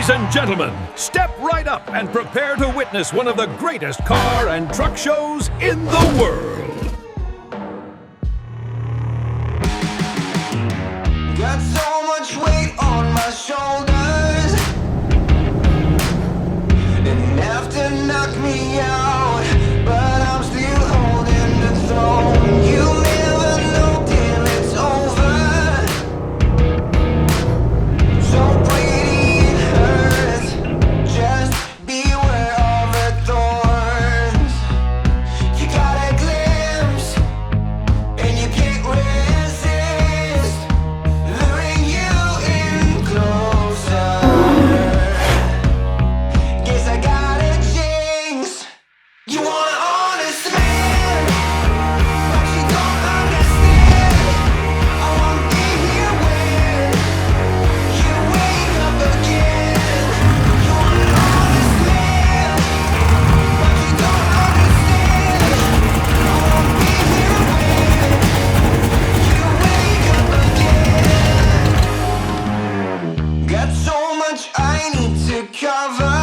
Ladies and gentlemen, step right up and prepare to witness one of the greatest car and truck shows in the world. Got so much weight on my shoulders, and have to knock me out, but I'm still holding the throne. You never know till it's over. So pretty it hurts, just beware of the thorns. You got a glimpse, and you can't resist, luring you in closer. Guess I got a jinx. You want an honest man, but you don't understand. I won't be here when you wake up again. You want an honest man, but you don't understand. I won't be here when you wake up again. Got so much I need to cover.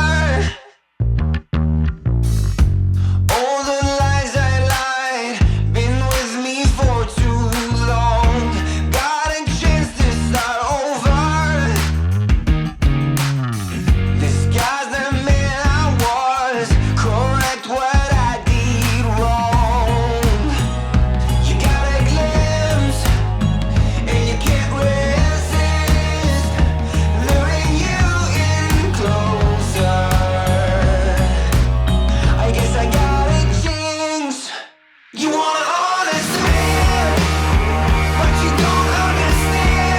All the lies I lied, been with me for too long. Got a chance to start over. Disguise the man I was, correct what I did wrong. You got a glimpse, and you can't resist, luring you in closer. I guess I got a jinx. You want an honest man, but you don't understand.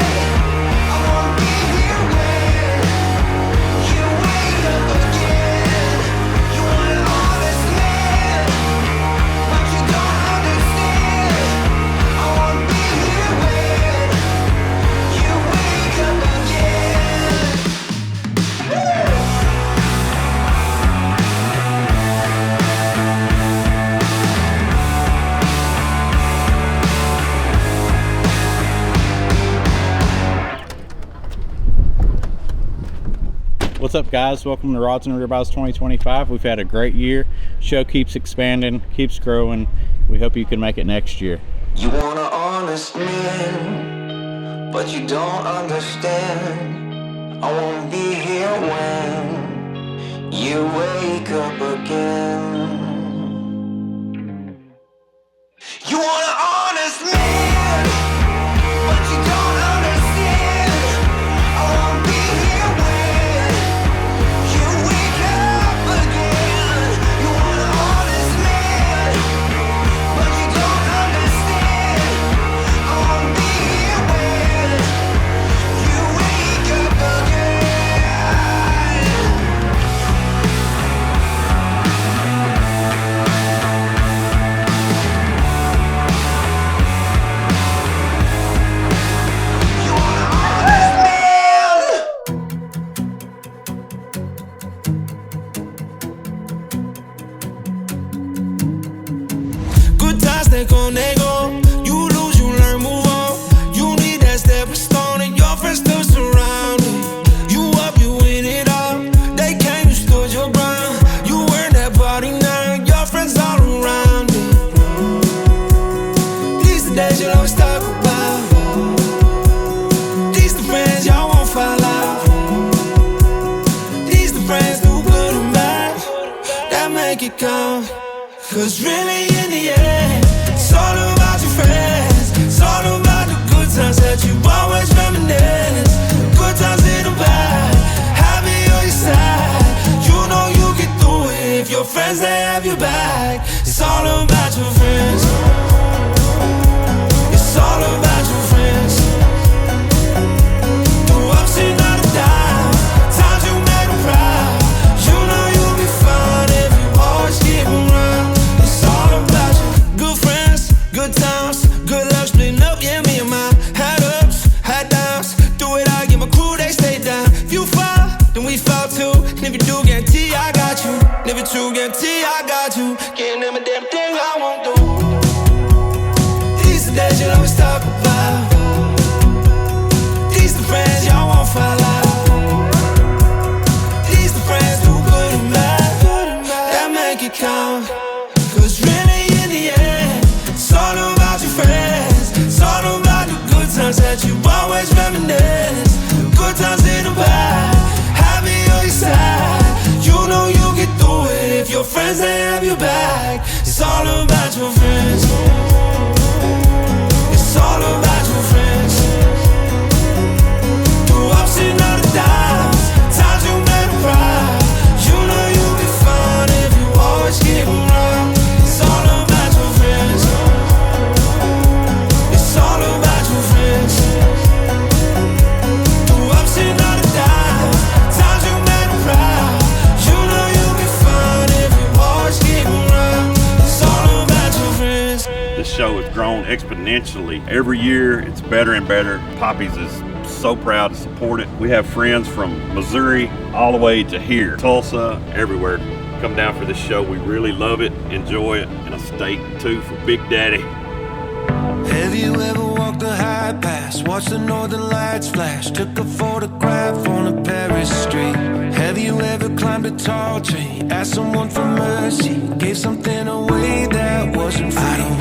I won't be here when you wake up again. You want an honest man, but you don't understand. I won't be here when you wake up again. What's up, guys? Welcome to Rods Ribeyes 2025. We've had a great year. Show keeps expanding, keeps growing. We hope you can make it next year. You want an honest man, but you don't understand. I won't be here when you wake up again. You want an honest man, but you don't understand. I won't be here when you wake up again. You want an honest man, but you don't understand. I won't be here when you wake up again. You want an honest man. Good times, they come, they go. You lose, you learn, move on. You need that stepping stone, and your friends still surround you. You up, you win it all. They came, you stood your ground. You earned that party now, your friends all around you. These the days you'll always talk about. These the friends y'all won't fall out. These the friends do good and bad that make it count. Cause really in the end, it's all about your friends. It's all about the good times that you always reminisce. The good times in the bad, happy on your side. You know you get through it if your friends, they have your back. It's all about your friends. It's all about your friends. Through ups and downs, times you made them proud. You know you'll be fine if you always keep them around. It's all about you. Good friends, good times, good love splitting up, yeah, me and mine. Had ups, had downs, do it all, get my crew, they stay down. If you fall, then we fall too. And if you do, guarantee I got you. And if it's true, guarantee I got you. Can't name a damn thing I won't do. These the days you'll always talk about. These the friends y'all won't fall out. The show has grown exponentially. Every year, it's better and better. Poppy's is so proud to support it. We have friends from Missouri all the way to here, Tulsa, everywhere. Come down for this show. We really love it, enjoy it, and a steak too for Big Daddy. Have you ever walked a high pass, watched the northern lights flash, took a photograph on a Paris street? Have you ever climbed a tall tree, asked someone for mercy, gave something away that wasn't free? I don't